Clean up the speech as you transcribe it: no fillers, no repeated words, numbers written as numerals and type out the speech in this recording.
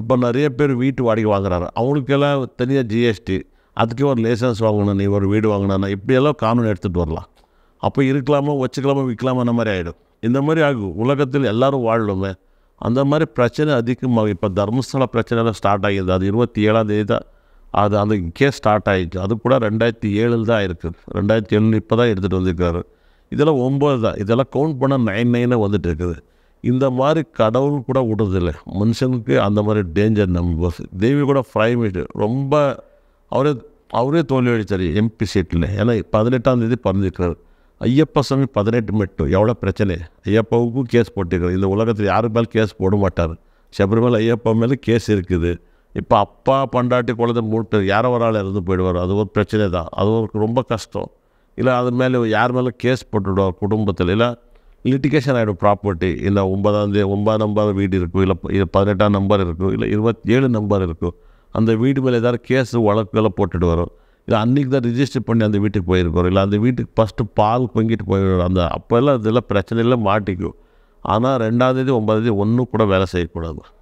இப்போ நிறைய பேர் வீட்டு வாடகை வாங்குறாரு. அவங்களுக்கெல்லாம் தனியாக ஜிஎஸ்டி, அதுக்கே ஒரு லைசன்ஸ் வாங்கணும். நீ ஒரு வீடு வாங்கினா இப்படியெல்லாம் கானூன் எடுத்துகிட்டு வரலாம். அப்போ இருக்கலாமா, வச்சுக்கலாமா, விற்கலாமா அந்த மாதிரி ஆகிடும். இந்த மாதிரி ஆகும். உலகத்தில் எல்லோரும் வாழணுமே, அந்த மாதிரி பிரச்சனை அதிகமாகும். இப்போ தர்மஸ்தல பிரச்சனைலாம் ஸ்டார்ட் ஆகிடுது. அது 27ஆம் தேதி தான் அந்த கேஸ் ஸ்டார்ட் ஆகிடுச்சு. அது கூட 2007 தான் இருக்குது. 2007 இப்போ தான் எடுத்துகிட்டு வந்திருக்காரு. இதெல்லாம் 9 தான். இதெல்லாம் கவுண்ட் பண்ணால் 99 வந்துட்டு இருக்குது. இந்த மாதிரி கடவுள் கூட விடுறதில்லை மனுஷனுக்கு. அந்த மாதிரி டேஞ்சர். நம்ம தேவி கூட பிரைமேட் ரொம்ப அவரே தோல்வி அடித்தார் எம்பி சீட்டில். ஏன்னா 18ஆம் தேதி பறந்துருக்கிறார். ஐயப்ப சாமி 18 மட்டும் எவ்வளோ பிரச்சனை. ஐயப்பாவுக்கும் கேஸ் போட்டிருக்காரு. இந்த உலகத்தில் யாருக்கு மேலே கேஸ் போட மாட்டார். சபரிமலை ஐயப்பா மேலே கேஸ் இருக்குது. இப்போ அப்பா பண்டாட்டி குழந்தை 3 பேர் யாரோ ஒரு ஆள் இறந்து போயிடுவார். அது ஒரு பிரச்சனை தான். அது ஒரு ரொம்ப கஷ்டம். இல்லை அது மேலே யார் மேலே கேஸ் போட்டுவிடுவார் குடும்பத்தில். இல்லை லிட்டிகேஷன் ஆகிடும் ப்ராப்பர்ட்டி. இல்லை 9 நம்பர் வீடு இருக்கும், இல்லை 18ஆம் நம்பர் இருக்கும், இல்லை 27 நம்பர் இருக்கும். அந்த வீடு மேலே ஏதாவது கேஸு வழக்குகளை போட்டுட்டு வரும். இல்லை அன்றைக்கி தான் ரிஜிஸ்டர் பண்ணி அந்த வீட்டுக்கு போயிருக்கோம். இல்லை அந்த வீட்டுக்கு ஃபஸ்ட்டு பால் பொங்கிட்டு போயிடும். அப்போல்லாம் இதெல்லாம் பிரச்சனையில் மாட்டிக்கும். ஆனால் 2ஆம் தேதி 9ஆம் தேதி ஒன்றும் கூட வேலை செய்யக்கூடாது.